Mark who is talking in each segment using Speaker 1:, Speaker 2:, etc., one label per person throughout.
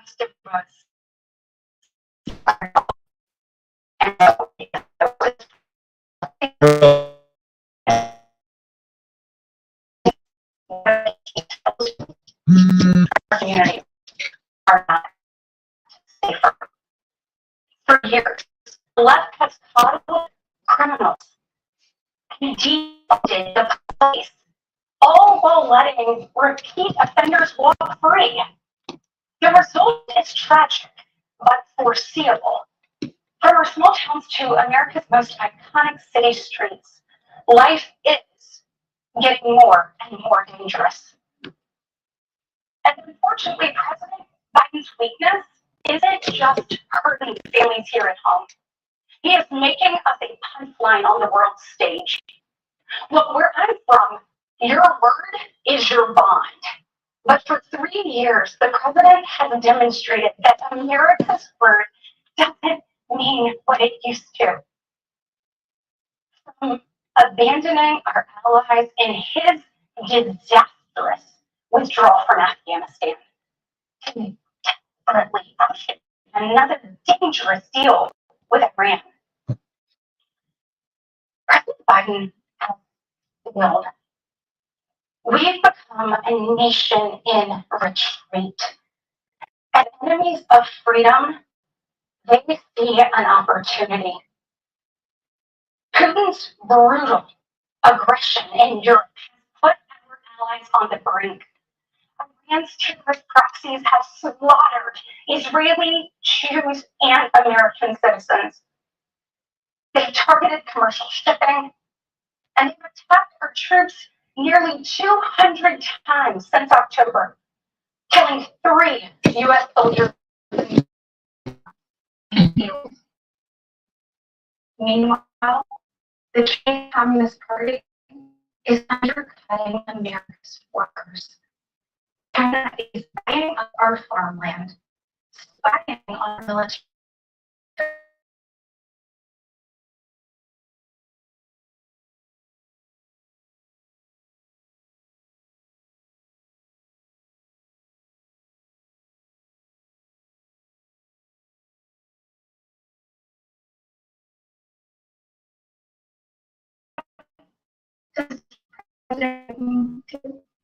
Speaker 1: rest of us are community are not safer. For years, the left has coddled criminals and defunded the police, all while letting repeat offenders walk free. The result is tragic, but foreseeable. From our small towns to America's most iconic city streets, life is getting more and more dangerous. And unfortunately, President Biden's weakness isn't just hurting families here at home. He is making us a punchline on the world stage. Look, where I'm from, your word is your bond. But for 3 years, the president has demonstrated that America's word doesn't mean what it used to. From abandoning our allies in his disastrous withdrawal from Afghanistan to desperately pushing another dangerous deal with Iran. President Biden has signaled we've become a nation in retreat. As enemies of freedom, they see an opportunity. Putin's brutal aggression in Europe has put our allies on the brink. Iran's terrorist proxies have slaughtered Israeli, Jews, and American citizens. They've targeted commercial shipping, and they've attacked our troops nearly 200 times since October, killing 3 U.S. soldiers. Meanwhile, the Chinese Communist Party is undercutting America's workers. China is buying up our farmland, spying on our military.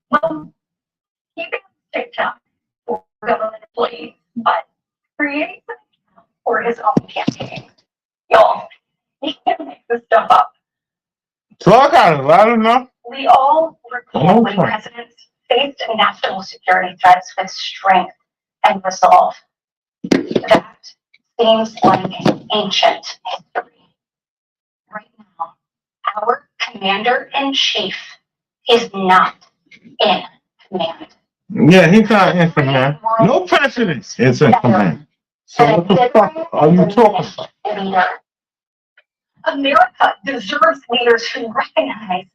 Speaker 1: Well, keeping TikTok for government employees, but creating an account for his own campaign. Y'all, he can make this stuff up.
Speaker 2: Talk out of it, I don't know.
Speaker 1: We all recall when presidents faced national security threats with strength and resolve. That seems like ancient history. Right now, our commander-in-chief is not in command.
Speaker 2: Yeah, he's not in command. No president is in command. So what the fuck are you talking about?
Speaker 1: America deserves leaders who recognize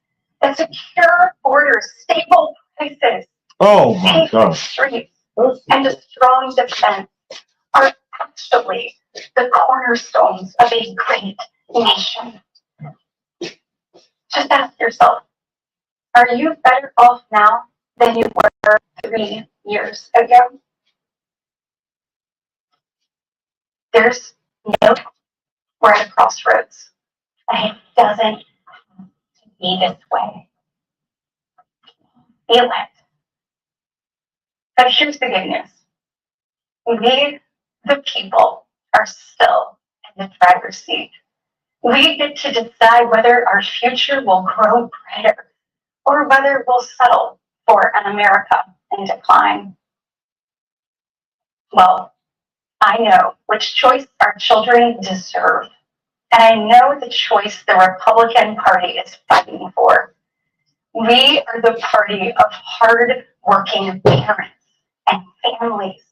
Speaker 1: that secure borders, stable prices, safe streets, and a strong defense are actually the cornerstones of a great nation. Just ask yourself, are you better off now than you were 3 years ago? There's no doubt we're at a crossroads, and it doesn't have to be this way. Feel it. But here's the good news. We, the people, are still in the driver's seat. We get to decide whether our future will grow brighter or whether we'll settle for an America in decline. Well, I know which choice our children deserve, and I know the choice the Republican Party is fighting for. We are the party of hard-working parents and families,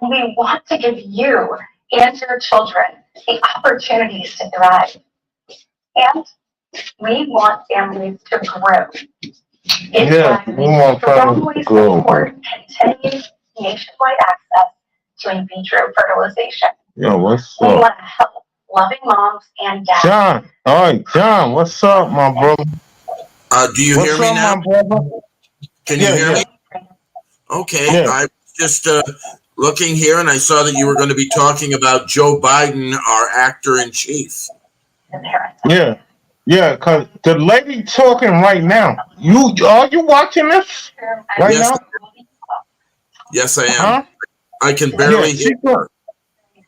Speaker 1: and we want to give you and your children the opportunities to thrive. And we want families to grow.
Speaker 2: Yeah, we want families to grow.
Speaker 1: Support continued nationwide access to in vitro fertilization.
Speaker 2: Yo, what's
Speaker 1: We
Speaker 2: up?
Speaker 1: want to help loving moms and dads.
Speaker 2: John, all right, John, what's up, my brother?
Speaker 3: Do you hear me now?
Speaker 2: My brother?
Speaker 3: Can you hear me? Okay,
Speaker 2: Yeah.
Speaker 3: I just looking here, and I saw that you were going to be talking about Joe Biden, our actor in chief.
Speaker 2: Yeah. Yeah, cause the lady talking right now. Are you watching this right
Speaker 3: Yes.
Speaker 2: now?
Speaker 3: Yes, I am.
Speaker 2: Huh?
Speaker 3: I can barely
Speaker 2: Yeah,
Speaker 3: hear her.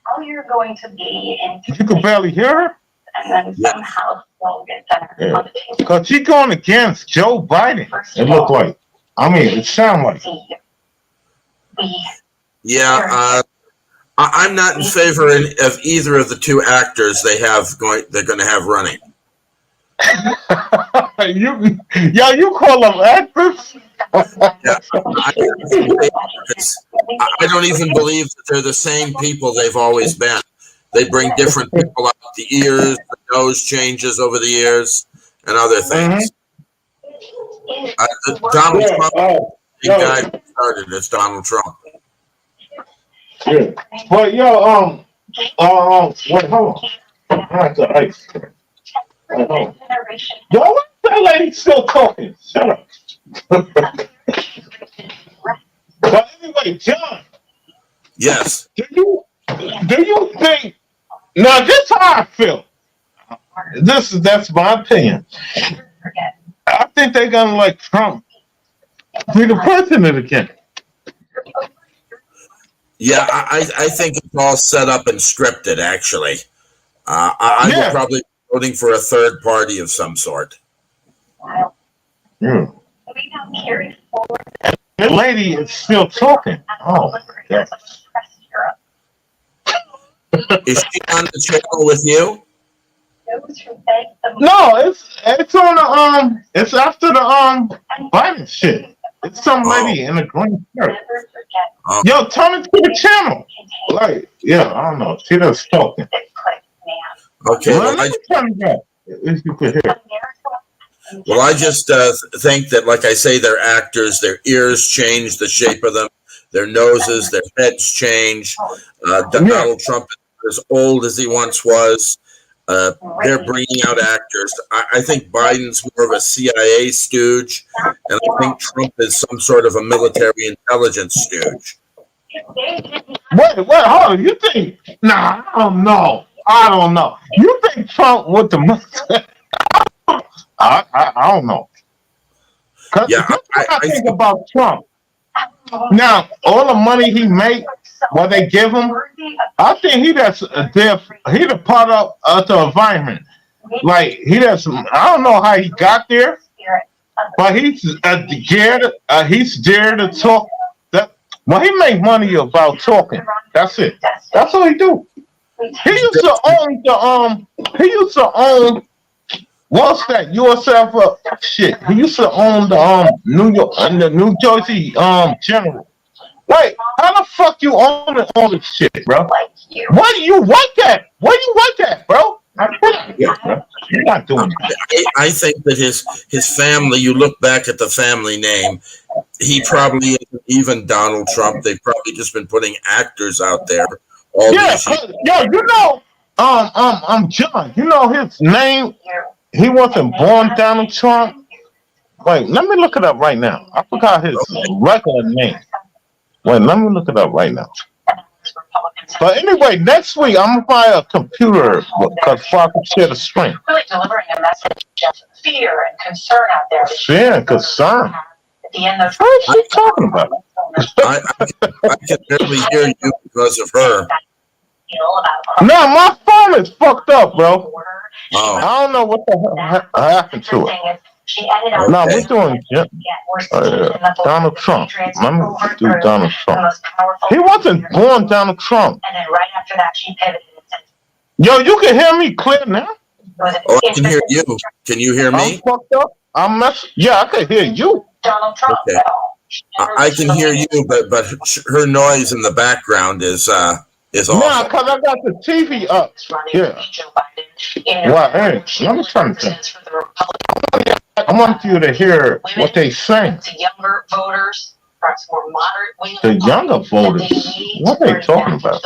Speaker 1: How you're going to be in.
Speaker 2: You can barely hear her?
Speaker 1: And then
Speaker 3: Yes.
Speaker 1: somehow we'll get better
Speaker 2: Yeah.
Speaker 1: on the table.
Speaker 2: Because she's going against Joe Biden. It looked like. I mean, it sounded like.
Speaker 3: Yeah, I'm not in favor of either of the two actors they're going to have running.
Speaker 2: you call them actors?
Speaker 3: Yeah, I don't even believe that they're the same people they've always been. They bring different people out. The ears, the nose changes over the years, and other things. Donald Trump, the guy who started as Donald Trump.
Speaker 2: Yeah. But wait, hold on. I have to ice. Wait, hold on. Yo, why that lady still talking? Shut up. But anyway, John.
Speaker 3: Yes.
Speaker 2: Do you think? Now, this is how I feel. That's my opinion. I think they're gonna let Trump be the president again.
Speaker 3: Yeah, I think it's all set up and scripted, actually. I would probably be voting for a third party of some sort.
Speaker 2: The lady is still talking. Oh, yeah.
Speaker 3: Is she on the channel with you?
Speaker 2: No, it's on the it's after the Biden shit. It's some lady in a green shirt. Yo, turn it to the channel. Like, yeah, I don't know. She does talking.
Speaker 3: Okay,
Speaker 2: Well, let me turn it back. If you could hear.
Speaker 3: Well, I just think that, like I say, they're actors. Their ears change the shape of them. Their noses, their heads change. Donald Trump is as old as he once was. They're bringing out actors. I think Biden's more of a CIA stooge, and I think Trump is some sort of a military intelligence stooge.
Speaker 2: Wait, hold on. You think? Nah, I don't know. You think Trump with the military? I don't know.
Speaker 3: Yeah,
Speaker 2: I think about Trump. Now, all the money he make, what they give him, I think he the part of the environment. Like I don't know how he got there, but he's dared to talk. Well, he make money about talking. That's it. That's all he do. He used to own what's that? USF shit. He used to own the New Jersey General. Wait, how the fuck you own all this shit, bro? Why do you want that? Why do you want that, bro? You're not doing that.
Speaker 3: I think that his family, you look back at the family name, he probably isn't even Donald Trump. They've probably just been putting actors out there.
Speaker 2: John, you know his name, he wasn't born Donald Trump. Wait, let me look it up right now. I forgot his regular name. Wait, let me look it up right now. But anyway, next week I'm gonna buy a computer because I can share the screen.
Speaker 1: Really delivering a message of fear and concern out there.
Speaker 2: Fear and concern.
Speaker 1: At the end of
Speaker 2: what is she talking about?
Speaker 3: I can barely hear you because of her.
Speaker 2: No, my phone is fucked up, bro.
Speaker 3: Oh.
Speaker 2: I don't know what the hell happened to it. No, we're doing Donald Trump. Let me do Donald Trump. He wasn't born Donald Trump.
Speaker 1: And then right after that, she pivoted and said,
Speaker 2: Yo, you can hear me clear now?
Speaker 3: Oh, I can hear you. Can you hear me?
Speaker 2: I'm fucked up. Yeah, I can hear you.
Speaker 1: Donald Trump
Speaker 3: Okay.
Speaker 1: at all.
Speaker 3: I can hear you, but her noise in the background is awful.
Speaker 2: No, because I got the TV up. Yeah. Well, hey, let me turn it. I want you to hear what they say.
Speaker 1: To younger voters, perhaps more moderate wing.
Speaker 2: The younger voters? What are they talking about?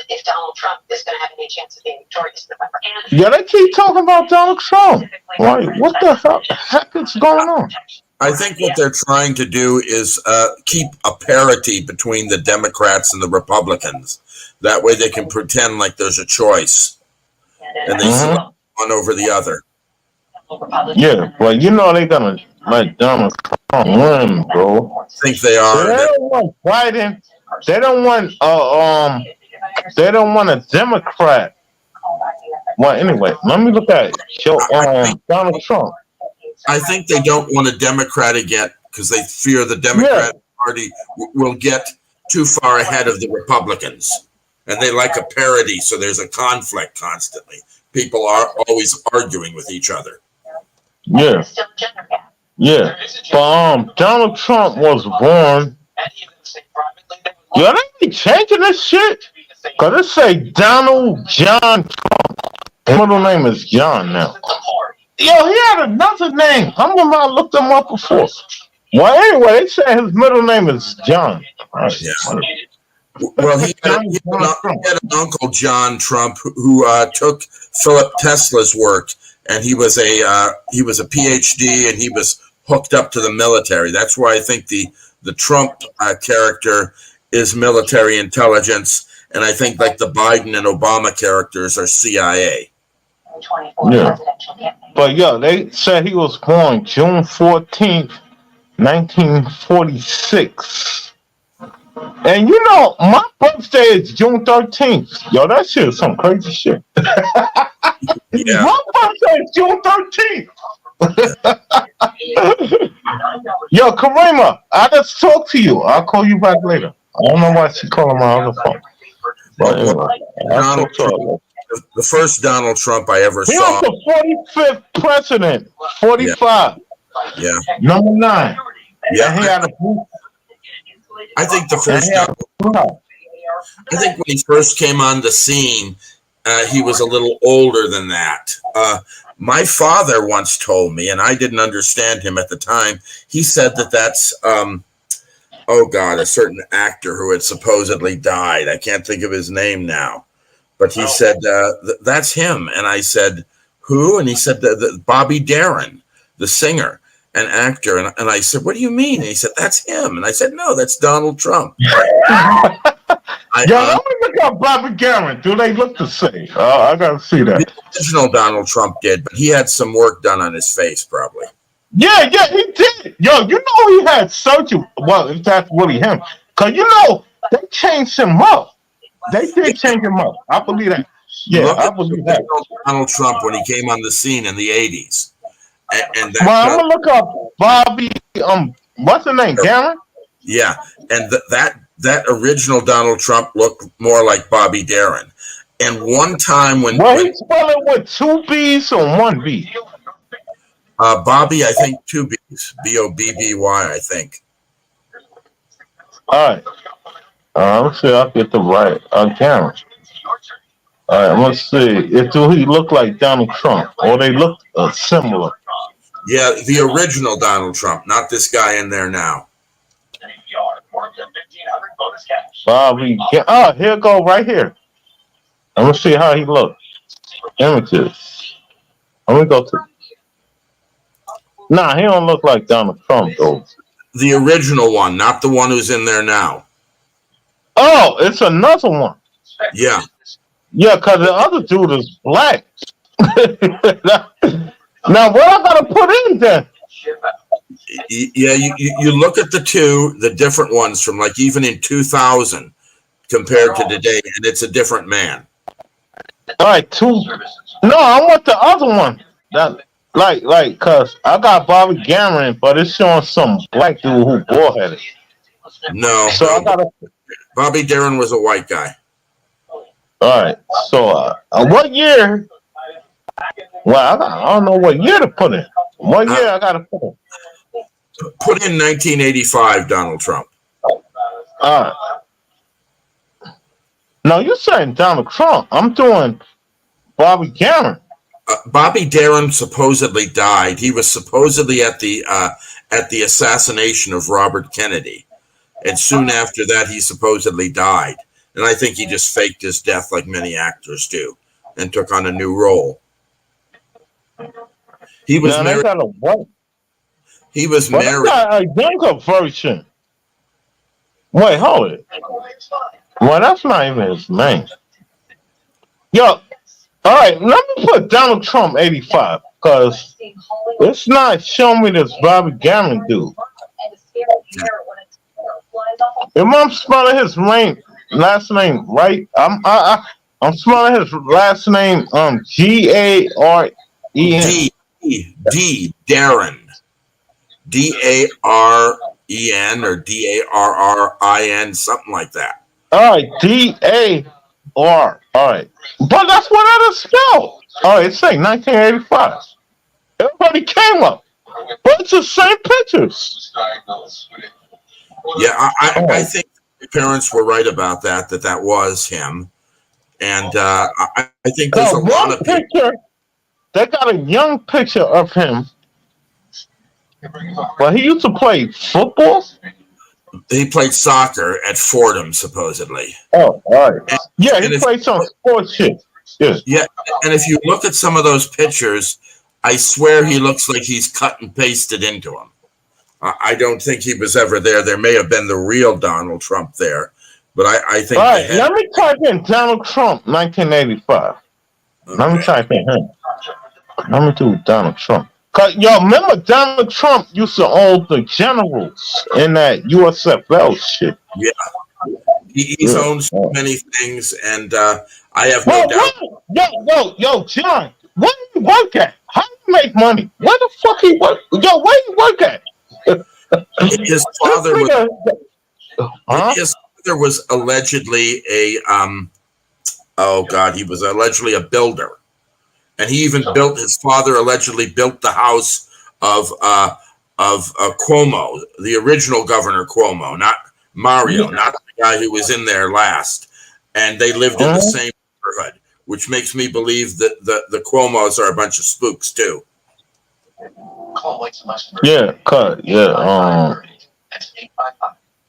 Speaker 1: If Donald Trump is going to have any chance of being victorious in November.
Speaker 2: Yeah, they keep talking about Donald Trump. Like, what the heck is going on?
Speaker 3: I think what they're trying to do is keep a parity between the Democrats and the Republicans. That way they can pretend like there's a choice and they select one over the other.
Speaker 2: Yeah, but you know they're gonna let Donald Trump win, bro.
Speaker 3: I think they are.
Speaker 2: They don't want Biden. They don't want they don't want a Democrat. Well, anyway, let me look at it. Donald Trump.
Speaker 3: I think they don't want a Democrat again because they fear the Democrat Party will get too far ahead of the Republicans. And they like a parity, so there's a conflict constantly. People are always arguing with each other.
Speaker 2: Yeah. Yeah. But Donald Trump was born. Yo, they be changing this shit? Because it say Donald John Trump. His middle name is John now. Yo, he had another name. I remember I looked him up before. Well, anyway, they say his middle name is John. Right.
Speaker 3: Yeah. Well, he had an uncle, John Trump, who took Philip Tesla's work, and he was a PhD, and he was hooked up to the military. That's why I think the Trump character is military intelligence, and I think like the Biden and Obama characters are CIA.
Speaker 2: Yeah. But yeah, they said he was born June 14th, 1946. And you know, my birthday is June 13th. Yo, that shit is some crazy shit.
Speaker 3: Yeah.
Speaker 2: My birthday is June 13th. Yo, Karima, I just talked to you. I'll call you back later. I don't know why she calling my other phone. But anyway,
Speaker 3: Donald Trump, the first Donald Trump I ever
Speaker 2: he
Speaker 3: saw.
Speaker 2: was the 45th president. 45.
Speaker 3: Yeah.
Speaker 2: Number 9.
Speaker 3: Yeah.
Speaker 2: He had a booth.
Speaker 3: I think the first. I think when he first came on the scene, he was a little older than that. My father once told me, and I didn't understand him at the time. He said that that's, a certain actor who had supposedly died. I can't think of his name now, but he said that's him. And I said, who? And he said the Bobby Darin, the singer. An actor, and I said, what do you mean? And he said, that's him. And I said, no, that's Donald Trump.
Speaker 2: Let me look up Bobby Darin. Do they look the same? I gotta see that.
Speaker 3: The original Donald Trump did, but he had some work done on his face, probably.
Speaker 2: Yeah, he did. Yo, you know he had surgery. Well, if that's really him, because you know they changed him up. They did change him up. I believe that. Yeah, I believe that.
Speaker 3: Donald Trump when he came on the scene in the 80s. And that,
Speaker 2: well, I'm gonna look up Bobby. What's the name? Darin?
Speaker 3: Yeah, and that original Donald Trump looked more like Bobby Darin. And one time when
Speaker 2: he spell it with 2 B's or 1 B?
Speaker 3: Bobby, I think 2 B's, Bobby, I think.
Speaker 2: All right. Let's see. I'll get the right Darin. All right, let's see. Do he look like Donald Trump, or they look similar?
Speaker 3: Yeah, the original Donald Trump, not this guy in there now.
Speaker 2: Bobby, here go right here. I'm gonna see how he looks. Images. Let me go to. Nah, he don't look like Donald Trump though.
Speaker 3: The original one, not the one who's in there now.
Speaker 2: Oh, it's another one.
Speaker 3: Yeah.
Speaker 2: Yeah, because the other dude is black. Now, what I gotta put in there?
Speaker 3: Yeah, you look at the different ones from like even in 2000 compared to today, and it's a different man.
Speaker 2: All right, 2. No, I want the other one. That cause I got Bobby Darin, but it's showing some black dude who bald-headed.
Speaker 3: No,
Speaker 2: so I gotta.
Speaker 3: Bobby Darin was a white guy.
Speaker 2: All right, so what year? Well, I don't know what year to put in. What year I gotta put in?
Speaker 3: Put in 1985, Donald Trump.
Speaker 2: All right. No, you're saying Donald Trump. I'm doing Bobby Darin.
Speaker 3: Bobby Darin supposedly died. He was supposedly at the assassination of Robert Kennedy, and soon after that, he supposedly died. And I think he just faked his death like many actors do, and took on a new role. He was married. He was
Speaker 2: But
Speaker 3: married.
Speaker 2: that's not a younger version. Wait, hold it. Well, that's not even his name. Yo, all right, let me put Donald Trump 85 because it's not showing me this Bobby Gammon dude. If I'm spelling his last name right, I'm spelling his last name Garen.
Speaker 3: Darren. Daren or Darrin, something like that.
Speaker 2: All right, DAR. All right, but that's what it is spelled. All right, it's saying 1985. Everybody came up, but it's the same pictures.
Speaker 3: Yeah, I think the parents were right about that was him. And I think there's a lot of people.
Speaker 2: Picture, they got a young picture of him. Well, he used to play football.
Speaker 3: He played soccer at Fordham, supposedly.
Speaker 2: Oh, all right. Yeah,
Speaker 3: and
Speaker 2: he played some sports shit. Yeah.
Speaker 3: Yeah, and if you look at some of those pictures, I swear he looks like he's cut and pasted into him. I don't think he was ever there. There may have been the real Donald Trump there, but I think.
Speaker 2: All right, let me type in Donald Trump 1985. Okay. Let me type in him. Let me do Donald Trump. Cause yo, remember Donald Trump used to own the generals in that USFL shit.
Speaker 3: Yeah, he's owned so many things, and I have no doubt.
Speaker 2: Yo, John, where do you work at? How do you make money? Where the fuck he work? Yo, where do you work at?
Speaker 3: His father was allegedly a he was allegedly a builder. And he even his father allegedly built the house of Cuomo, the original Governor Cuomo, not Mario, not the guy who was in there last. And they lived in the same neighborhood, which makes me believe that the Cuomos are a bunch of spooks too.
Speaker 2: Yeah, cut. Yeah. All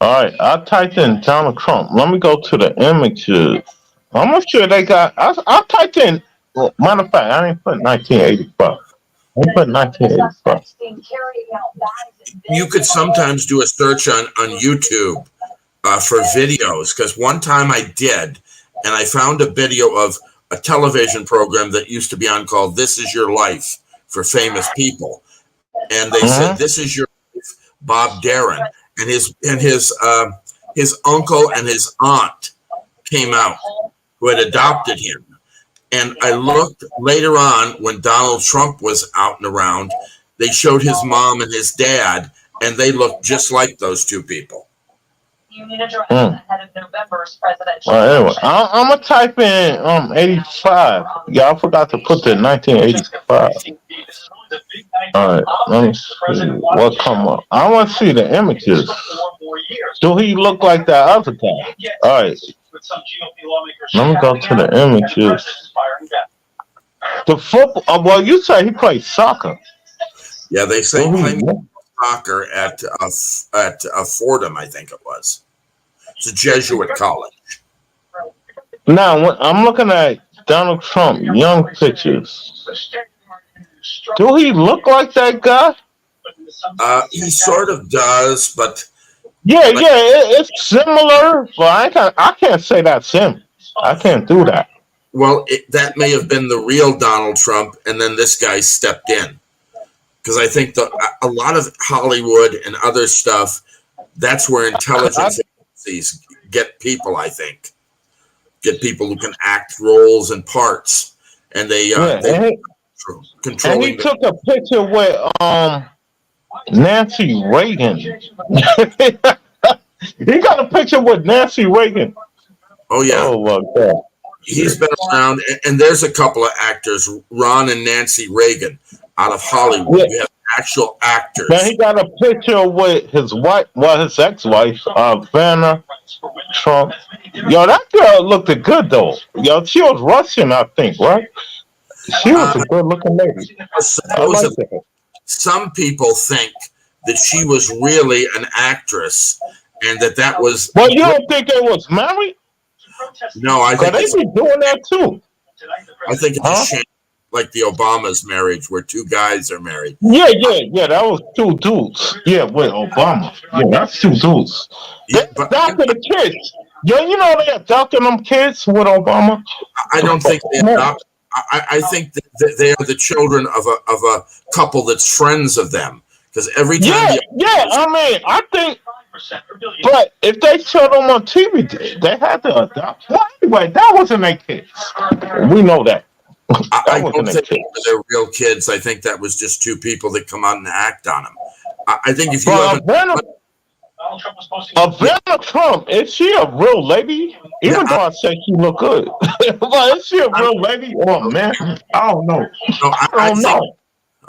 Speaker 2: right, I typed in Donald Trump. Let me go to the images. I'm not sure they got. I typed in. Well, matter of fact, I didn't put 1985. I put 1985.
Speaker 3: You could sometimes do a search on YouTube for videos, because one time I did, and I found a video of a television program that used to be on called "This Is Your Life" for famous people, and they said, "This is your life, Bob Darren," and his uncle and his aunt came out who had adopted him. And I looked later on when Donald Trump was out and around, they showed his mom and his dad, and they looked just like those two people.
Speaker 1: Ahead of November's presidential
Speaker 2: anyway, I'm going to type in 85. Yeah, I forgot to put the 1985. All right, let me see what come up. I want to see the images. Do he look like that other guy? All right. Let me go to the images. The football. Well, you say he plays soccer.
Speaker 3: Yeah, they say he played soccer at Fordham, I think it was. It's a Jesuit college.
Speaker 2: Now, I'm looking at Donald Trump young pictures. Do he look like that guy?
Speaker 3: He sort of does, but.
Speaker 2: Yeah, it's similar, but I can't say that's him. I can't do that.
Speaker 3: Well, that may have been the real Donald Trump, and then this guy stepped in. Because I think a lot of Hollywood and other stuff, that's where intelligence agencies get people, I think. Get people who can act roles and parts. And they control.
Speaker 2: And he took a picture with Nancy Reagan. He got a picture with Nancy Reagan.
Speaker 3: Oh, yeah.
Speaker 2: Oh, my God.
Speaker 3: He's been around, and there's a couple of actors, Ron and Nancy Reagan, out of Hollywood. We have actual actors.
Speaker 2: Then he got a picture with his wife, his ex-wife, Vanna Trump. Yo, that girl looked good, though. Yo, she was Russian, I think, right? She was a good-looking lady.
Speaker 3: Some people think that she was really an actress, and that was.
Speaker 2: Well, you don't think they was married?
Speaker 3: No, I think
Speaker 2: they be doing that too.
Speaker 3: I think it's a shame. like the Obama's marriage, where two guys are married.
Speaker 2: Yeah. That was two dudes. Yeah, with Obama. Yeah, that's two dudes. They
Speaker 3: Yeah, but
Speaker 2: adopted the kids. Yo, you know they adopted them kids with Obama.
Speaker 3: I don't think they adopt. I think that they are the children of a couple that's friends of them. Because every time,
Speaker 2: Yeah. I mean, I think. But if they showed them on TV, they had to adopt. Well, anyway, that wasn't their kids. We know that.
Speaker 3: I
Speaker 2: That
Speaker 3: don't
Speaker 2: wasn't their
Speaker 3: think
Speaker 2: kids.
Speaker 3: they're real kids. I think that was just two people that come out and act on them. I think if you
Speaker 2: But
Speaker 3: have
Speaker 2: Ivana Trump, is she a real lady? Even though I say she look good, but is she a real lady or a man? I don't know. I don't know.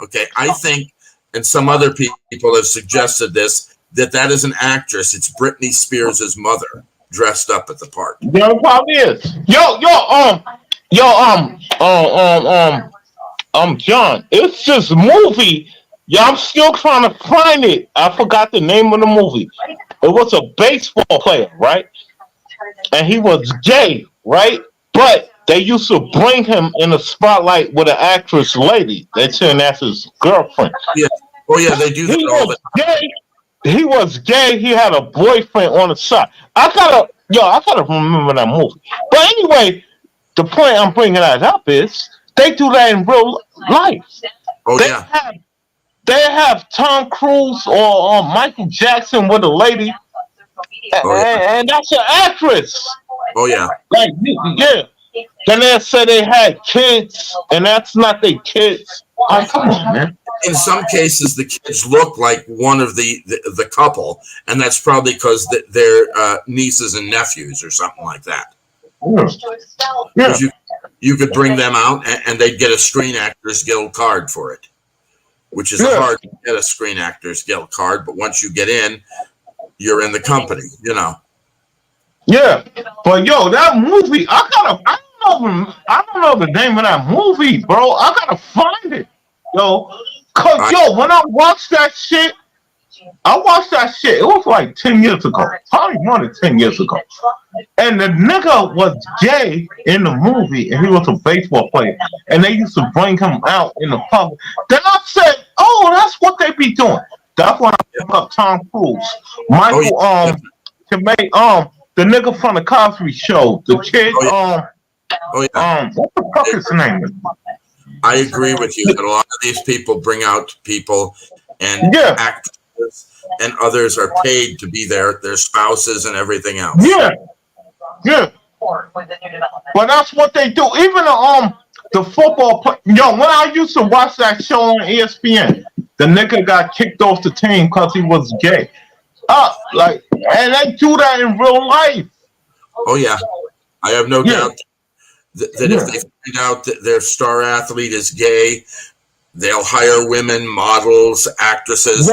Speaker 3: Okay, I think, and some other people have suggested this, that is an actress. It's Britney Spears' mother dressed up at the park.
Speaker 2: Yeah, it probably is. John, it's this movie. Yeah, I'm still trying to find it. I forgot the name of the movie. It was a baseball player, right? And he was gay, right? But they used to bring him in the spotlight with an actress lady. They're saying that's his girlfriend.
Speaker 3: Yeah. Oh yeah, they do that
Speaker 2: He
Speaker 3: all
Speaker 2: was
Speaker 3: the time.
Speaker 2: gay. He was gay. He had a boyfriend on the side. I gotta remember that movie. But anyway, the point I'm bringing that up is they do that in real life.
Speaker 3: Oh
Speaker 2: They
Speaker 3: yeah.
Speaker 2: have Tom Cruise or Michael Jackson with a lady,
Speaker 3: Oh, yeah.
Speaker 2: and that's an actress.
Speaker 3: Oh yeah.
Speaker 2: Like, yeah. Then they say they had kids, and that's not their kids. Oh, come on, man.
Speaker 3: In some cases, the kids look like one of the couple, and that's probably because they're nieces and nephews or something like that.
Speaker 2: Yeah.
Speaker 3: 'Cause you could bring them out, and they'd get a Screen Actors Guild card for it, which is hard to get a Screen Actors Guild card. But once you get in, you're in the company, you know.
Speaker 2: Yeah, but yo, that movie, I don't know the name of that movie, bro. I gotta find it, yo. Cause yo, when I watched that shit, it was like 10 years ago, probably more than 10 years ago. And the nigga was gay in the movie, and he was a baseball player. And they used to bring him out in the public. Then I said, oh, that's what they be doing. That's when I looked up Tom Cruise, Michael, to make the nigga from the Cosby Show, the kid, what the fuck is his name?
Speaker 3: I agree with you that a lot of these people bring out people, and actors and others are paid to be there, their spouses and everything else.
Speaker 2: Yeah. But that's what they do. Even the football yo, when I used to watch that show on ESPN, the nigga got kicked off the team because he was gay. And they do that in real life.
Speaker 3: Oh yeah, I have no doubt that if they find out that their star athlete is gay, they'll hire women, models, actresses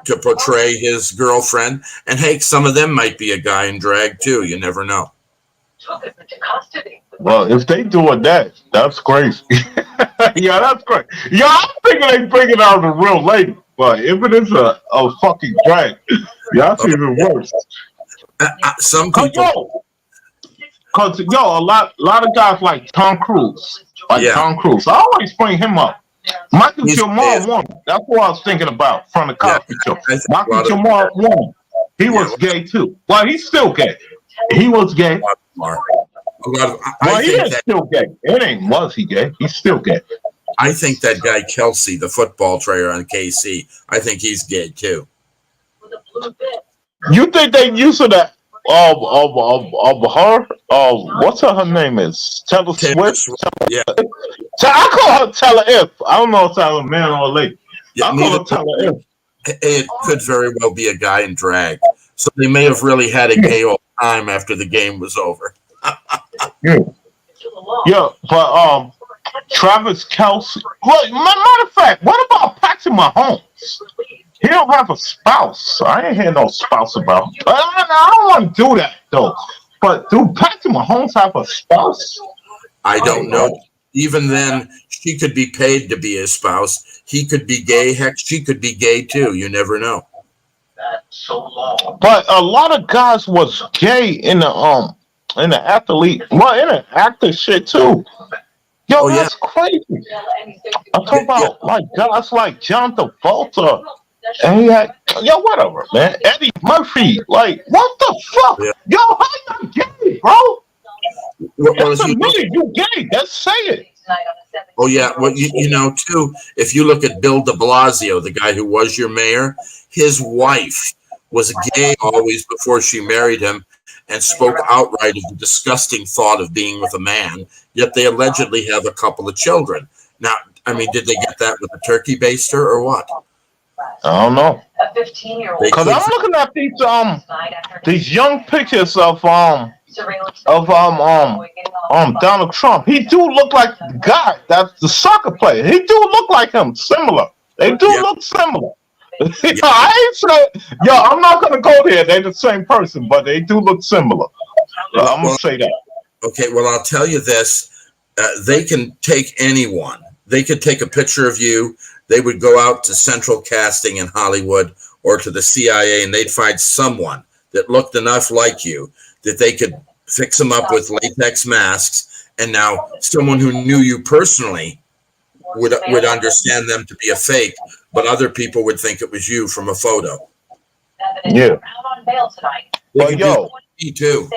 Speaker 3: to portray his girlfriend. And hey, some of them might be a guy in drag too. You never know.
Speaker 2: Well, if they doing that, that's crazy. Yeah, that's great. Yeah, I'm thinking they bring it out of a real lady. But if it is a fucking drag, that's even worse.
Speaker 3: Some people,
Speaker 2: cause a lot of guys like Tom Cruise, Tom Cruise. I always bring him up. Michael Jamal won. That's what I was thinking about from the Cosby Show. Michael Jamal won. He was gay too. Well, he's still gay. He was gay. Well, he is still gay. It ain't was he gay. He's still gay.
Speaker 3: I think that guy Kelsey, the football player on KC, I think he's gay too.
Speaker 2: You think they using that of her? What's her name is? Taylor Swift?
Speaker 3: Yeah.
Speaker 2: So I call her Taylor F. I don't know if that's a man or a lady. I call her Taylor F.
Speaker 3: It could very well be a guy in drag. So they may have really had a gay old time after the game was over.
Speaker 2: Yeah, but Travis Kelce. Well, matter of fact, what about Patrick Mahomes? He don't have a spouse. I ain't hear no spouse about him. I don't want to do that though. But do Patrick Mahomes have a spouse?
Speaker 3: I don't know. Even then, she could be paid to be his spouse. He could be gay. Heck, she could be gay too. You never know.
Speaker 2: But a lot of guys was gay in the athlete, well, in the actor shit too. Yo,
Speaker 3: Oh, yeah.
Speaker 2: that's crazy. I'm talking about like guys like John Travolta, and he had whatever, man. Eddie Murphy, like what the fuck?
Speaker 3: Yeah.
Speaker 2: Yo, how you gay, bro?
Speaker 3: Well,
Speaker 2: That's
Speaker 3: if
Speaker 2: a
Speaker 3: you look,
Speaker 2: me, you gay. Just say it.
Speaker 3: oh yeah, well you know too, if you look at Bill de Blasio, the guy who was your mayor, his wife was gay always before she married him and spoke outright of the disgusting thought of being with a man, yet they allegedly have a couple of children. Now, I mean, did they get that with a turkey baster or what?
Speaker 2: I don't know.
Speaker 3: They
Speaker 2: Cause
Speaker 3: could.
Speaker 2: I'm looking at these young pictures of Donald Trump. He do look like the guy that's the soccer player. He do look like him, similar. They do
Speaker 3: Yeah.
Speaker 2: look similar.
Speaker 3: Yeah.
Speaker 2: I ain't say, I'm not gonna go there. They're the same person, but they do look similar. I'm gonna say that.
Speaker 3: Okay, well, I'll tell you this. They can take anyone. They could take a picture of you. They would go out to Central Casting in Hollywood or to the CIA, and they'd find someone that looked enough like you that they could fix them up with latex masks. And now someone who knew you personally would understand them to be a fake, but other people would think it was you from a photo.
Speaker 2: Yeah.
Speaker 3: They
Speaker 2: But
Speaker 3: could
Speaker 2: yo,
Speaker 3: do me too.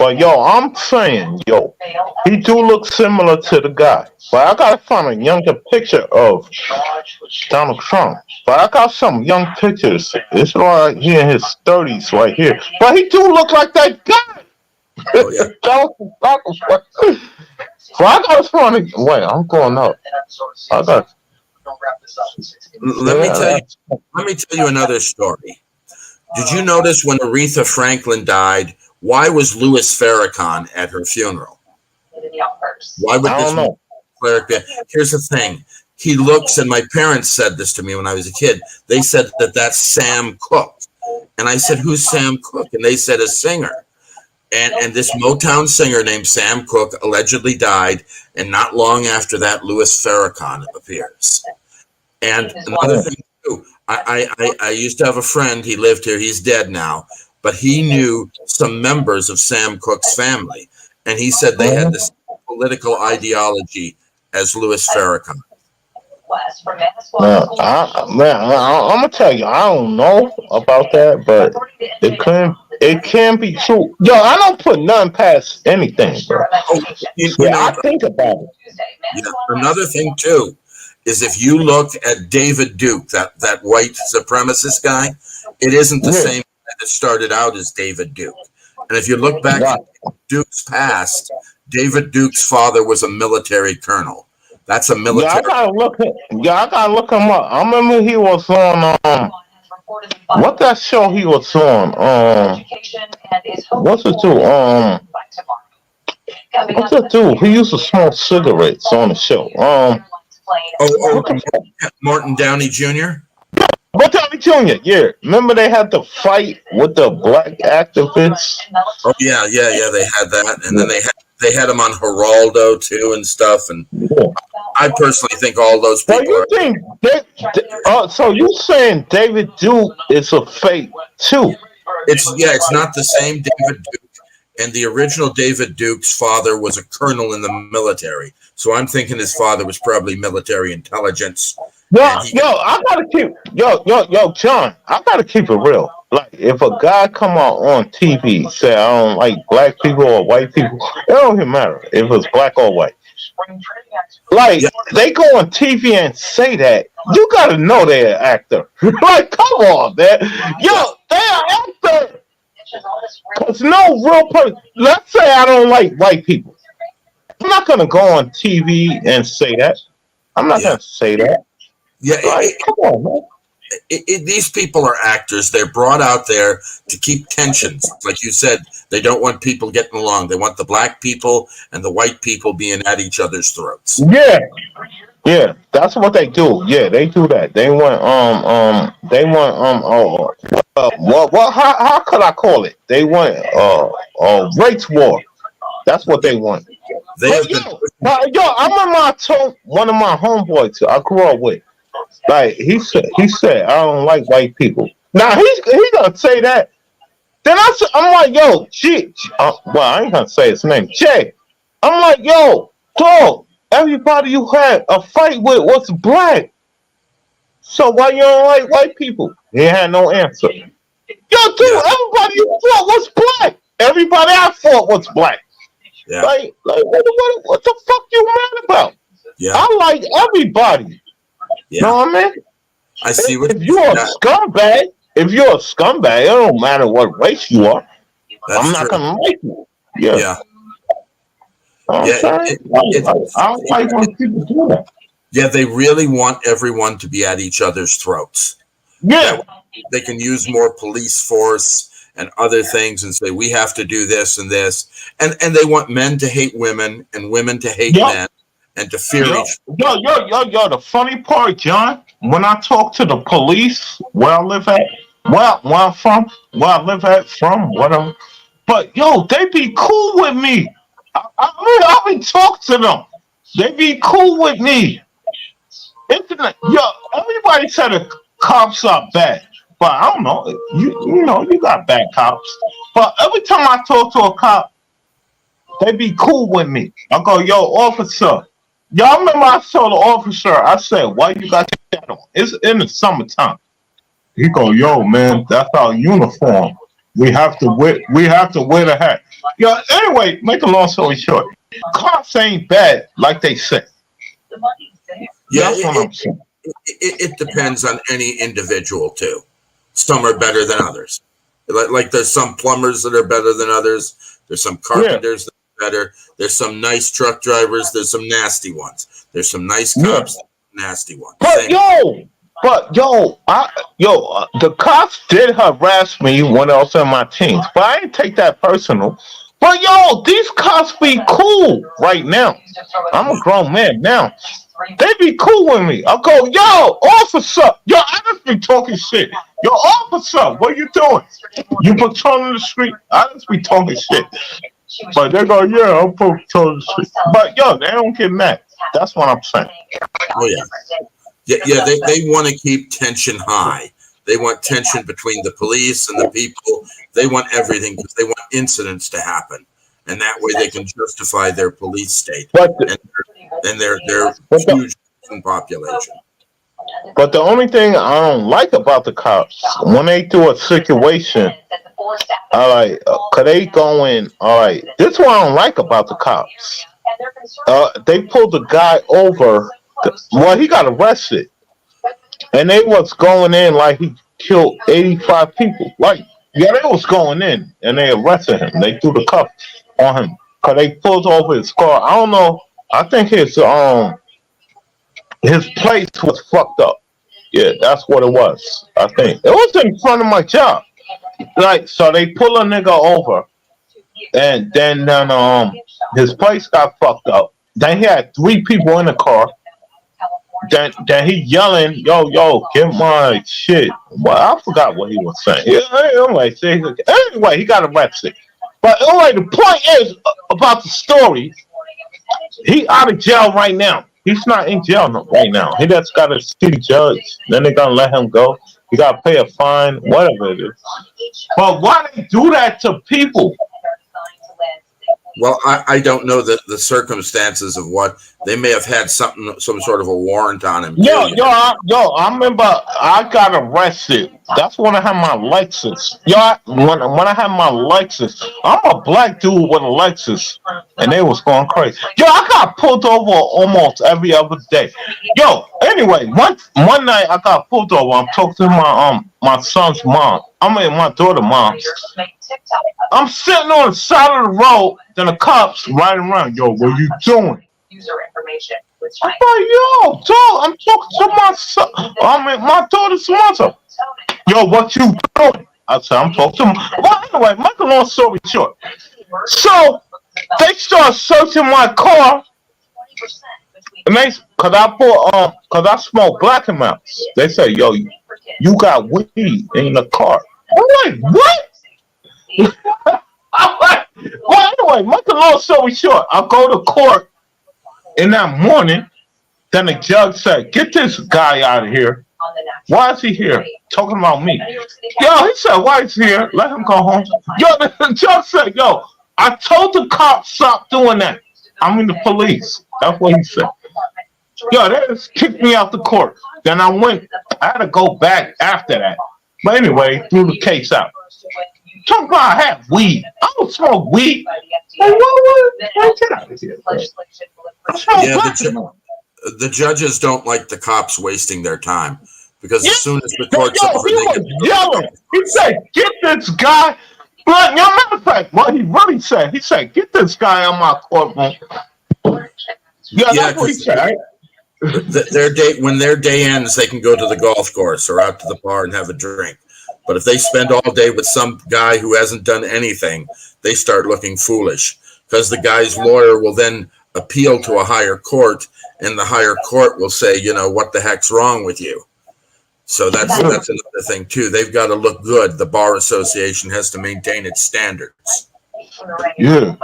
Speaker 2: I'm saying, he do look similar to the guy. But I gotta find a younger picture of Donald Trump. But I got some young pictures. It's right here in his 30s, right here. But he do look like that guy.
Speaker 3: Oh, yeah.
Speaker 2: So I gotta find a wait. I'm going up. I got.
Speaker 3: Let me tell you another story. Did you notice when Aretha Franklin died? Why was Louis Farrakhan at her funeral? Why would
Speaker 2: I
Speaker 3: this
Speaker 2: don't know.
Speaker 3: cleric be? Here's the thing. He looks, and my parents said this to me when I was a kid. They said that that's Sam Cooke. And I said, who's Sam Cooke? And they said, a singer. And this Motown singer named Sam Cooke allegedly died. And not long after that, Louis Farrakhan appears. And another thing, too, I used to have a friend. He lived here. He's dead now. But he knew some members of Sam Cooke's family. And he said they had this political ideology as Louis Farrakhan.
Speaker 2: I'm gonna tell you, I don't know about that, but it can be true. Yo, I don't put none past anything, bro.
Speaker 3: Oh, you
Speaker 2: Yeah,
Speaker 3: know,
Speaker 2: I think about it.
Speaker 3: yeah, another thing too is if you look at David Duke, that white supremacist guy, it isn't the same guy that started out as David Duke. And if you look back at Duke's past, David Duke's father was a military colonel. That's a military.
Speaker 2: I gotta look him up. I remember he was on what that show he was on? What's it do? What's that dude? He used to smoke cigarettes on the show.
Speaker 3: Martin Downey Jr.
Speaker 2: But Tommy Jr., yeah. Remember they had the fight with the black activists?
Speaker 3: Oh yeah, they had that, and then they had him on Geraldo too and stuff. And I personally think all those people.
Speaker 2: So you think so you saying David Duke is a fake too?
Speaker 3: It's not the same David Duke. And the original David Duke's father was a colonel in the military. So I'm thinking his father was probably military intelligence.
Speaker 2: I gotta keep John, I gotta keep it real. Like if a guy come out on TV say I don't like black people or white people, it don't even matter if it's black or white. Like they go on TV and say that, you gotta know they're an actor. Like come on, man. They're an actor. Cause no real person. Let's say I don't like white people. I'm not gonna go on TV and say that. I'm not gonna say that.
Speaker 3: Yeah,
Speaker 2: come on, man.
Speaker 3: These people are actors. They're brought out there to keep tensions. Like you said, they don't want people getting along. They want the black people and the white people being at each other's throats.
Speaker 2: Yeah, that's what they do. Yeah, they do that. They want how could I call it? They want race war. That's what they want. I remember I told one of my homeboys I grew up with. Like he said I don't like white people. Now he's gonna say that. Then I'm like, yo, well, I ain't gonna say his name, Jay. I'm like, yo, Dog, everybody you had a fight with was black. So why you don't like white people? He had no answer. Yo, dude,
Speaker 3: Yeah,
Speaker 2: everybody you fought was black. Everybody I fought was black.
Speaker 3: yeah,
Speaker 2: What the fuck you mad about?
Speaker 3: yeah,
Speaker 2: I like everybody. You know
Speaker 3: yeah.
Speaker 2: what I mean?
Speaker 3: I see what
Speaker 2: If you're a
Speaker 3: that,
Speaker 2: scumbag, it don't matter what race you are. I'm
Speaker 3: that's
Speaker 2: not
Speaker 3: true.
Speaker 2: gonna like you. Yeah, you
Speaker 3: Yeah,
Speaker 2: know what I'm
Speaker 3: yeah.
Speaker 2: saying? I don't like when people do that.
Speaker 3: Yeah, they really want everyone to be at each other's throats.
Speaker 2: Yeah,
Speaker 3: That they can use more police force and other things and say we have to do this and this, and they want men to hate women and women to hate
Speaker 2: yep.
Speaker 3: men and to fear
Speaker 2: Yo,
Speaker 3: each.
Speaker 2: yo, the funny part, John, when I talk to the police where I live at, where I'm from, where I live at, from, whatever, but yo, they be cool with me. I be talk to them. They be cool with me. Yo, everybody said the cops are bad, but I don't know. You got bad cops. But every time I talk to a cop, they be cool with me. I go, yo, officer. Y'all remember I told the officer, I said, why you got your hat on? It's in the summertime. He go, yo, man, that's our uniform. We have to wear the hat. Yo, anyway, make a long story short. Cops ain't bad like they say.
Speaker 3: Yeah,
Speaker 2: That's what I'm saying.
Speaker 3: it depends on any individual too. Some are better than others. Like there's some plumbers that are better than others. There's some
Speaker 2: Yeah,
Speaker 3: carpenters that are better. There's some nice truck drivers. There's some nasty ones. There's some nice
Speaker 2: yeah.
Speaker 3: cops, nasty ones.
Speaker 2: But
Speaker 3: Same.
Speaker 2: the cops did harass me when I was in my teens, but I didn't take that personal. But yo, these cops be cool right now. I'm a grown man now. They be cool with me. I go, yo, officer, yo, I just be talking shit. Yo, officer, what you doing? You patrolling the street? I just be talking shit. But they go, yeah, I'm patrolling the street. But yo, they don't get mad. That's what I'm saying.
Speaker 3: Oh yeah. Yeah. They want to keep tension high. They want tension between the police and the people. They want everything because they want incidents to happen, and that way they can justify their police state
Speaker 2: But
Speaker 3: and their
Speaker 2: but the,
Speaker 3: huge population.
Speaker 2: but the only thing I don't like about the cops, when they do a situation, all right, cause they going, all right, this is what I don't like about the cops. They pulled the guy over. Well, he got arrested, and they was going in like he killed 85 people. Like, yeah, they was going in, and they arrested him. They threw the cuff on him, cause they pulled over his car. I don't know. I think his place was fucked up. Yeah, that's what it was. I think it was in front of my job. Like, so they pull a nigga over, and then his place got fucked up. Then he had 3 people in the car. Then he yelling, yo, get my shit. Well, I forgot what he was saying. Anyway, he got arrested. But anyway, the point is about the story. He out of jail right now. He's not in jail right now. He just got to see the judge. Then they're gonna let him go. He got to pay a fine, whatever it is. But why they do that to people?
Speaker 3: Well, I don't know the circumstances of what they may have had some sort of a warrant on him.
Speaker 2: I remember I got arrested. That's when I had my Lexus. When I had my Lexus, I'm a black dude with a Lexus, and they was going crazy. I got pulled over almost every other day. Anyway, one night I got pulled over. I'm talking to my son's mom. My daughter's mom. I'm sitting on the side of the road, then the cops riding around. Yo, what you doing? I'm like, yo, dog, I'm talking to my son. My daughter's mother. Yo, what you doing? I said, I'm talking to him. Well, anyway, make a long story short. So, they start searching my car. And cause I smoke Black and Mouse. They say, yo, you got weed in the car. I'm like, what? I'm like, well, anyway, make a long story short. I go to court in that morning. Then the judge said, get this guy out of here. Why is he here? Talking about me. He said, why is he here? Let him go home. The judge said, I told the cops stop doing that. the police. That's what he said. Yo, they just kicked me out the court. Then I had to go back after that. But anyway, threw the case out. Talk about I have weed. I don't smoke weed. Like, what? Get out of here, bro.
Speaker 3: Yeah, the judges don't like the cops wasting their time because as soon as the court's over,
Speaker 2: he
Speaker 3: they
Speaker 2: was
Speaker 3: get
Speaker 2: yelling. He said, "Get this guy." But matter of fact, what he really said, he said, "Get this guy on my courtroom." Yeah, that's what he said.
Speaker 3: when their day ends, they can go to the golf course or out to the bar and have a drink. But if they spend all day with some guy who hasn't done anything, they start looking foolish because the guy's lawyer will then appeal to a higher court, and the higher court will say, what the heck's wrong with you? So that's another thing too. They've got to look good. The Bar Association has to maintain its standards.
Speaker 2: Yeah.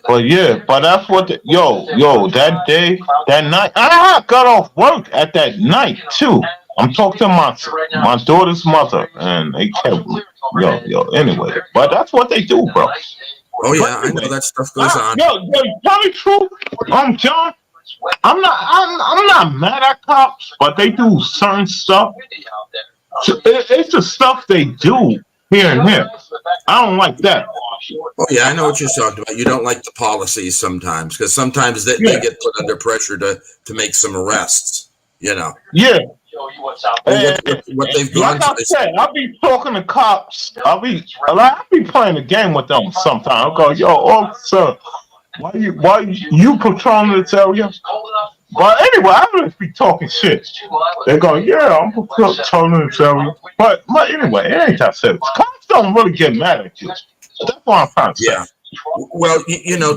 Speaker 2: But that's what that day, that night, I got off work at that night too. I'm talking to my daughter's mother, and they kept anyway. But that's what they do, bro.
Speaker 3: Oh yeah, I know that stuff goes on.
Speaker 2: Tell me true. John, I'm not mad at cops, but they do certain stuff. It's the stuff they do here and here. I don't like that.
Speaker 3: Oh yeah, I know what you're talking about. You don't like the policies sometimes because sometimes they get put under pressure to make some arrests.
Speaker 2: Yeah.
Speaker 3: What they've gone
Speaker 2: like I said, I'll be talking to cops. I'll be playing a game with them sometimes. I'll go, yo, officer, why you patrolling this area? But anyway, I just be talking shit. They go, yeah, I'm patrolling this area. But anyway, it ain't that serious. Cops don't really get mad at you. That's what I'm trying to say.
Speaker 3: Yeah. Well,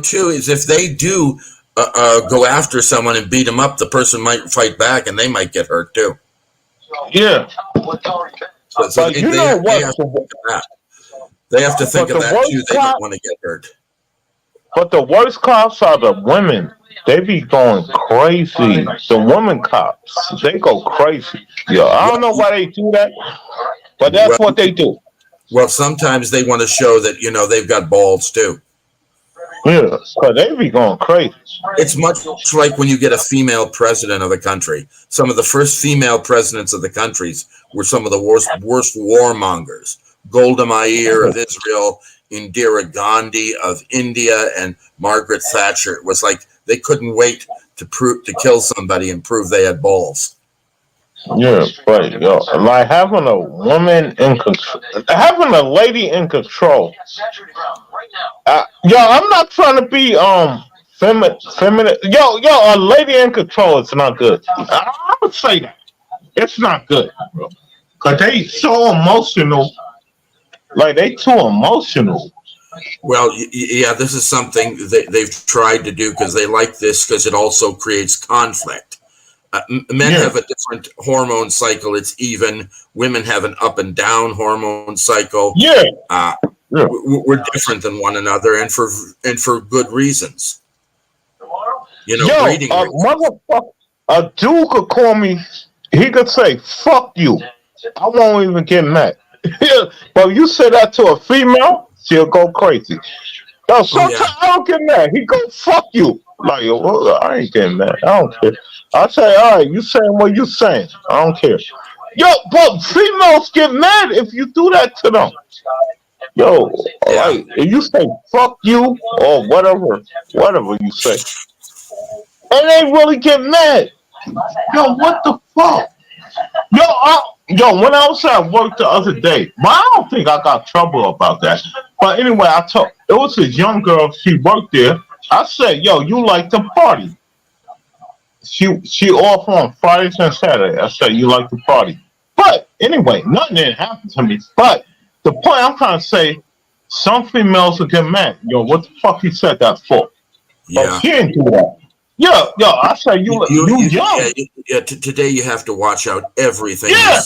Speaker 3: too, is if they do go after someone and beat them up, the person might fight back and they might get hurt too.
Speaker 2: Yeah.
Speaker 3: So they have to think of that too. They don't want to get hurt.
Speaker 2: But the worst cops are the women. They be going crazy. The women cops, they go crazy. Yeah, I don't know why they do that, but that's what they do.
Speaker 3: Well, sometimes they want to show that, they've got balls too.
Speaker 2: Yeah, because they be going crazy.
Speaker 3: It's much like when you get a female president of the country. Some of the first female presidents of the countries were some of the worst warmongers. Golda Meir of Israel, Indira Gandhi of India, and Margaret Thatcher. It was like they couldn't wait to kill somebody and prove they had balls.
Speaker 2: Yeah, but like having a woman in control, having a lady in control. I'm not trying to be feminine. A lady in control is not good. I would say that it's not good, bro. Cause they so emotional. Like they too emotional.
Speaker 3: Well, yeah, this is something they've tried to do because they like this because it also creates conflict. Men have a different hormone cycle. It's even. Women have an up and down hormone cycle. We're different than one another, and for good reasons. Breeding
Speaker 2: motherfucker, a dude could call me. He could say, "Fuck you." I won't even get mad. But you say that to a female, she'll go crazy. Sometimes I don't get mad. He go, "Fuck you." Like, I ain't getting mad. I don't care. I say, all right, you saying what you saying. I don't care. But females get mad if you do that to them. Like, if you say fuck you or whatever you say, and they really get mad. What the fuck? When I was at work the other day, but I don't think I got trouble about that. But anyway, it was this young girl, she worked there. I said, you like to party. She off on Fridays and Saturdays. I said, you like to party. But anyway, nothing didn't happen to me. But the point I'm trying to say, some females will get mad. What the fuck you said that for?
Speaker 3: Yeah.
Speaker 2: But she didn't do that. I said, you young.
Speaker 3: Today you have to watch out everything.
Speaker 2: Yeah.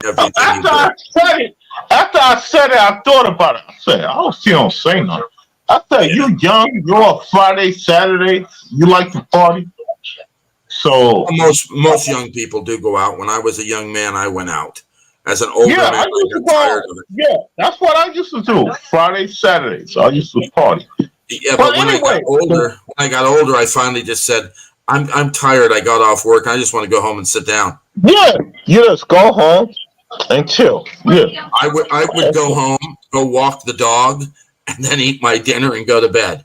Speaker 3: Everything
Speaker 2: after I said it, I thought about it. I said, I hope she don't say nothing. I said, you young, you're off Friday, Saturday, you like to party. So
Speaker 3: most young people do go out. When I was a young man, I went out. As an older man, I got tired of it.
Speaker 2: Yeah, that's what I used to do. Friday, Saturdays, I used to party.
Speaker 3: Yeah, but when I got older, I got older, I finally just said, I'm tired. I got off work. I just want to go home and sit down.
Speaker 2: Yeah, you just go home and chill. Yeah.
Speaker 3: I would go home, go walk the dog, and then eat my dinner and go to bed.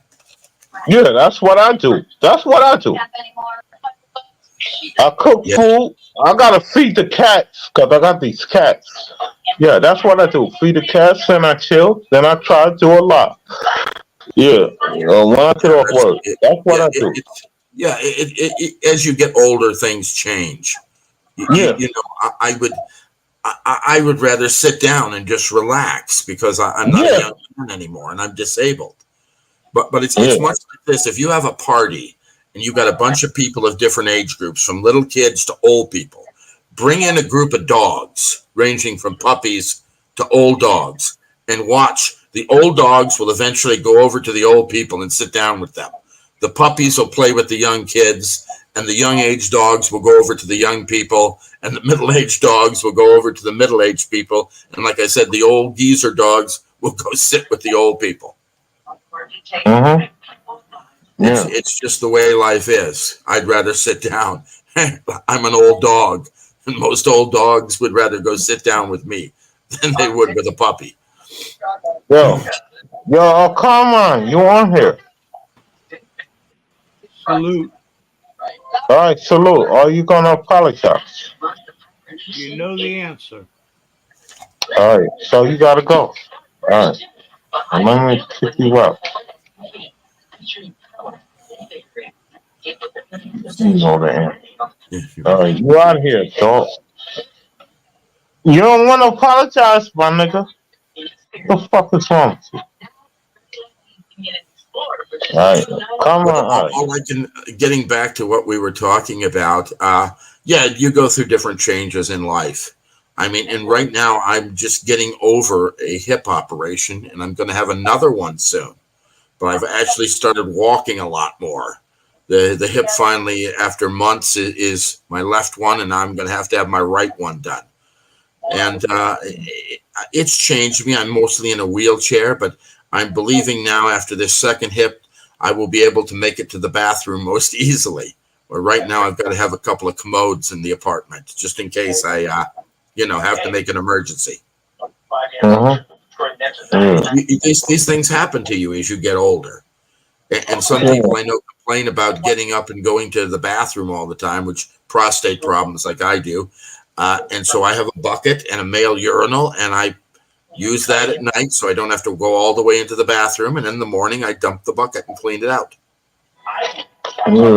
Speaker 2: Yeah, that's what I do. That's what I do. I cook food. I gotta feed the cats because I got these cats. Yeah, that's what I do. Feed the cats and I chill. Then I try to do a lot. Yeah, when I get off work, that's what I do.
Speaker 3: As you get older, things change.
Speaker 2: Yeah.
Speaker 3: You know, I would rather sit down and just relax because I'm not a young man anymore and I'm disabled. But it's much like this. If you have a party and you've got a bunch of people of different age groups, from little kids to old people, bring in a group of dogs ranging from puppies to old dogs and watch. The old dogs will eventually go over to the old people and sit down with them. The puppies will play with the young kids, and the young age dogs will go over to the young people, and the middle-aged dogs will go over to the middle-aged people. And like I said, the old geezer dogs will go sit with the old people.
Speaker 2: Mm-hmm. Yeah.
Speaker 3: It's just the way life is. I'd rather sit down. I'm an old dog, and most old dogs would rather go sit down with me than they would with a puppy.
Speaker 2: Yo, come on, you on here?
Speaker 4: Salute.
Speaker 2: All right, salute. Are you gonna apologize?
Speaker 4: You know the answer.
Speaker 2: All right, so you gotta go. All right, let me kick you out. You know the answer. All right, you out here, dog. You don't want to apologize, my nigga. What the fuck is wrong with you? All right, come on. All right.
Speaker 3: Getting back to what we were talking about, you go through different changes in life. I mean, and right now I'm just getting over a hip operation, and I'm going to have another one soon. But I've actually started walking a lot more. The hip finally, after months, is my left one, and I'm going to have my right one done. And it's changed me. I'm mostly in a wheelchair, but I'm believing now after this second hip, I will be able to make it to the bathroom most easily. Where right now I've got to have a couple of commodes in the apartment just in case I, have to make an emergency. These things happen to you as you get older. And some people I know complain about getting up and going to the bathroom all the time, which prostate problems like I do. And so I have a bucket and a male urinal, and I use that at night so I don't have to go all the way into the bathroom. And in the morning, I dump the bucket and clean it out. It's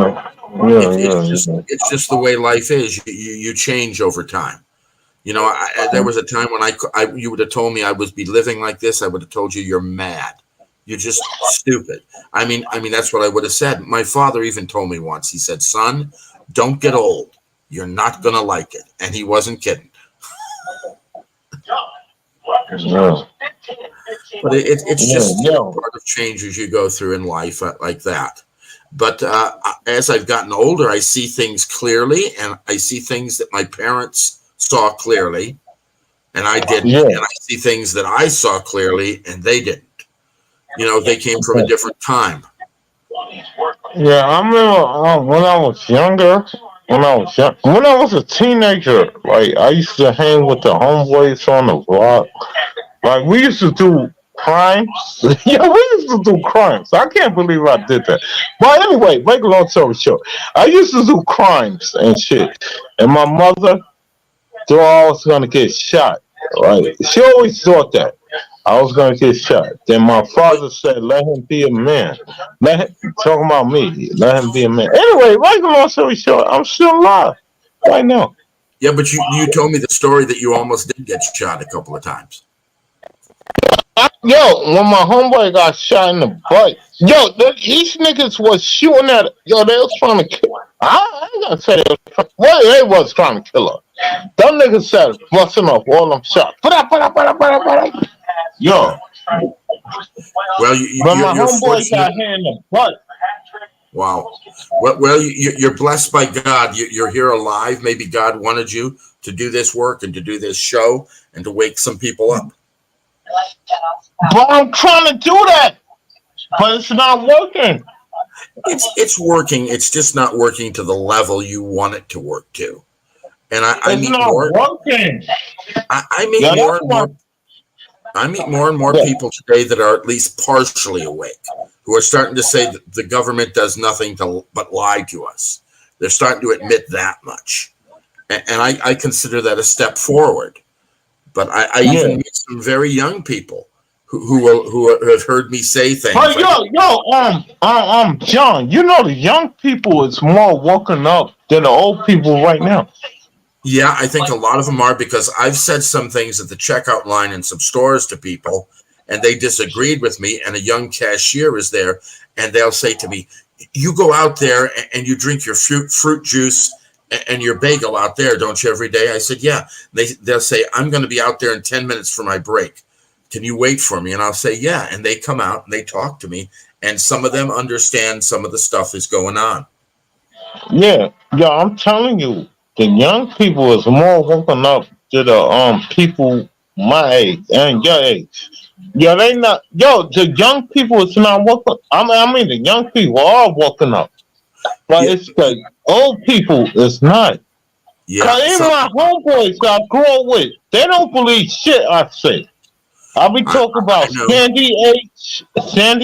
Speaker 3: just the way life is. You change over time. You know, there was a time when you would have told me I would be living like this. I would have told you you're mad. You're just stupid. I mean, that's what I would have said. My father even told me once. He said, "Son, don't get old. You're not going to like it." And he wasn't kidding. But it's just part of changes you go through in life like that. But as I've gotten older, I see things clearly, and I see things that my parents saw clearly, and I didn't. And I see things that I saw clearly, and they didn't. You know, they came from a different time.
Speaker 2: Yeah, I remember when I was younger. When I was a teenager, like I used to hang with the homeboys on the block. Like we used to do crimes. Yeah, we used to do crimes. I can't believe I did that. But anyway, make a long story short, I used to do crimes and shit. And my mother thought I was gonna get shot. Right? She always thought that I was gonna get shot. Then my father said, "Let him be a man." Talking about me, let him be a man. Anyway, make a long story short, I'm still alive right now.
Speaker 3: Yeah, but you told me the story that you almost did get shot a couple of times.
Speaker 2: Yo, when my homeboy got shot in the butt, these niggas was shooting at. They was trying to kill. I ain't gonna say they was trying to kill her. Them niggas said busting off all them shots. Yo.
Speaker 3: Well,
Speaker 2: but my homeboy got hit in the butt.
Speaker 3: Wow. Well, you're blessed by God. You're here alive. Maybe God wanted you to do this work and to do this show and to wake some people up.
Speaker 2: But I'm trying to do that, but it's not working.
Speaker 3: It's working. It's just not working to the level you want it to work to. And I
Speaker 2: It's
Speaker 3: meet
Speaker 2: not
Speaker 3: more.
Speaker 2: working.
Speaker 3: I meet
Speaker 2: Yeah,
Speaker 3: more
Speaker 2: that's
Speaker 3: and
Speaker 2: why.
Speaker 3: more. I meet more and more
Speaker 2: Yeah.
Speaker 3: people today that are at least partially awake, who are starting to say that the government does nothing but lie to us. They're starting to admit that much, and I consider that a step forward. But I
Speaker 2: Yeah.
Speaker 3: even meet some very young people who have heard me say things
Speaker 2: But
Speaker 3: like,
Speaker 2: John, you know the young people is more woken up than the old people right now.
Speaker 3: yeah, I think a lot of them are, because I've said some things at the checkout line in some stores to people, and they disagreed with me. And a young cashier is there, and they'll say to me, "You go out there and you drink your fruit juice and your bagel out there, don't you, every day?" I said, "Yeah." They'll say, "I'm going to be out there in 10 minutes for my break. Can you wait for me?" And I'll say, "Yeah." And they come out and they talk to me, and some of them understand some of the stuff is going on.
Speaker 2: Yeah, I'm telling you, the young people is more woken up to the people my age and your age. Yeah, they not. The young people is not woken. I mean, the young people are woken up, but
Speaker 3: Yeah,
Speaker 2: it's the old people is not.
Speaker 3: yeah.
Speaker 2: Cause even
Speaker 3: So
Speaker 2: my homeboys I grew up with, they don't believe shit I say. I'll be talking
Speaker 3: I
Speaker 2: about
Speaker 3: know.
Speaker 2: Sandy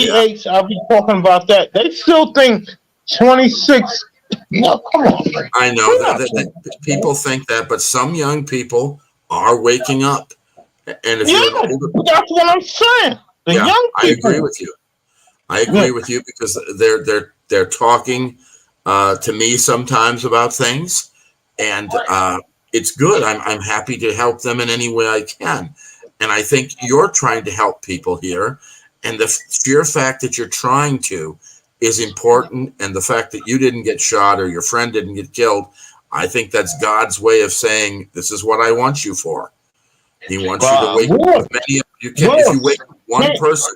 Speaker 3: Yeah,
Speaker 2: H. I'll be talking about that. They still think 26. No, come on, man.
Speaker 3: I know
Speaker 2: We're not
Speaker 3: that people think that, but some young people are waking up. And if
Speaker 2: Yeah,
Speaker 3: you're an older,
Speaker 2: that's what I'm saying. The
Speaker 3: yeah,
Speaker 2: young
Speaker 3: I agree
Speaker 2: people.
Speaker 3: with you. I
Speaker 2: Yeah,
Speaker 3: agree with you, because they're talking to me sometimes about things, and it's good. I'm happy to help them in any way I can, and I think you're trying to help people here, and the sheer fact that you're trying to is important, and the fact that you didn't get shot or your friend didn't get killed, I think that's God's way of saying, "This is what I want you for." He wants you to
Speaker 2: but
Speaker 3: wake up with many. You can, if
Speaker 2: we're,
Speaker 3: you wake up one
Speaker 2: we're,
Speaker 3: person,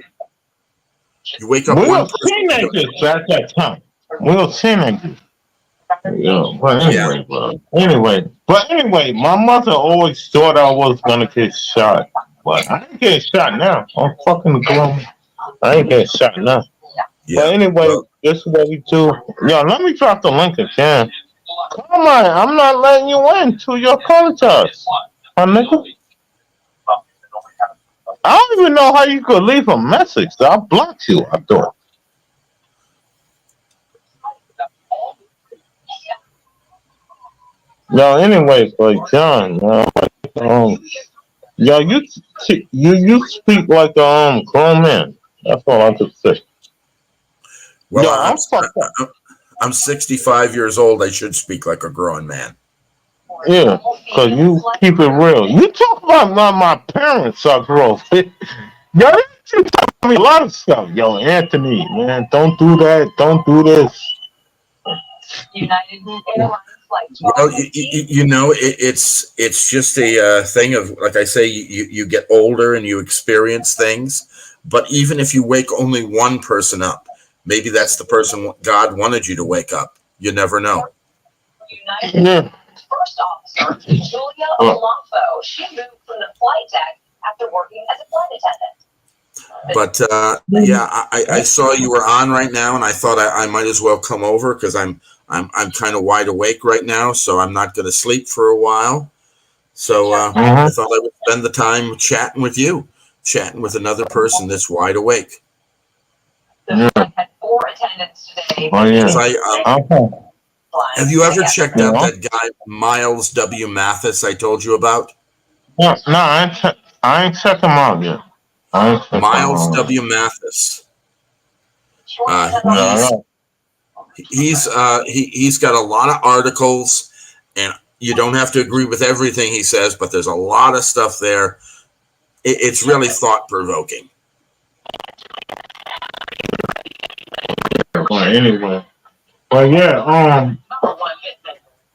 Speaker 3: you wake up
Speaker 2: we're
Speaker 3: one person.
Speaker 2: teenagers at that time. We're teenagers. Yeah, but
Speaker 3: Yeah.
Speaker 2: anyway, my mother always thought I was gonna get shot, but I ain't getting shot now. I'm fucking grown. I ain't getting shot now. But
Speaker 3: Yeah.
Speaker 2: anyway,
Speaker 3: Well,
Speaker 2: this is what we do. Yo, let me drop the link again. Come on, I'm not letting you in till you apologize. My nigga. I don't even know how you could leave a message. I blocked you, I thought. Yo, anyways, like John, um, yo, you speak like a grown man. That's all I could say.
Speaker 3: well,
Speaker 2: Yo, I'm fucked up.
Speaker 3: I'm 65 years old. I should speak like a grown man.
Speaker 2: Yeah, cause you keep it real. You talk about my parents are gross. Yo, you tell me a lot of stuff. Yo, Anthony, man, don't do that. Don't do this.
Speaker 3: Well, it's just a thing of, like I say, you get older and you experience things. But even if you wake only one person up, maybe that's the person God wanted you to wake up. You never know.
Speaker 2: Yeah.
Speaker 1: First officer, Julia Olafo, she moved from the flight deck after working as a flight attendant.
Speaker 3: But yeah, I saw you were on right now, and I thought I might as well come over, because I'm kind of wide awake right now, so I'm not going to sleep for a while. So I thought I would spend the time chatting with you, chatting with another person that's wide awake.
Speaker 1: The flight had 4 attendants today.
Speaker 2: Oh yeah.
Speaker 3: 'Cause have you ever checked out
Speaker 2: Yeah.
Speaker 3: that guy Miles W. Mathis I told you about?
Speaker 2: No, I ain't check him out yet. I ain't check him
Speaker 3: Miles
Speaker 2: out.
Speaker 3: W. Mathis.
Speaker 2: Yeah,
Speaker 3: He's got a lot of articles, and you don't have to agree with everything he says, but there's a lot of stuff there. It's really thought provoking.
Speaker 2: Well, anyway. But yeah,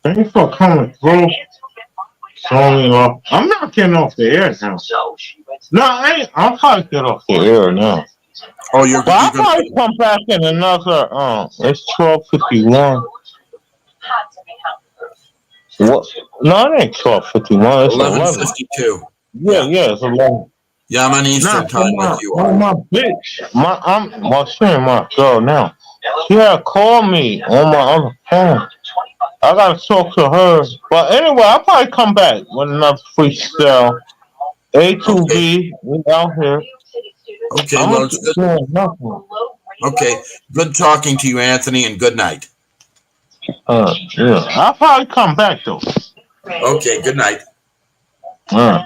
Speaker 2: thanks for coming through. Showing off. I'm not getting off the air now. No, I ain't. I'll probably get off the air now.
Speaker 3: Oh, you're
Speaker 2: But I'll
Speaker 3: going
Speaker 2: probably come back in another. It's 12:51. What? No, it ain't 12:51. It's 11.
Speaker 3: 11:52.
Speaker 2: Yeah, it's 11.
Speaker 3: Yeah, I'm on
Speaker 2: Nah,
Speaker 3: Eastern time like you are.
Speaker 2: my bitch. Well, she ain't my girl now. She had called me on my other phone. I gotta talk to her. But anyway, I'll probably come back with another freestyle. A2B, we out here.
Speaker 3: Okay,
Speaker 2: I'm
Speaker 3: well,
Speaker 2: gonna
Speaker 3: it's
Speaker 2: keep
Speaker 3: good.
Speaker 2: doing nothing.
Speaker 3: Okay, good talking to you, Anthony, and good night.
Speaker 2: Yeah. I'll probably come back though.
Speaker 3: Okay, good night.
Speaker 2: Uh.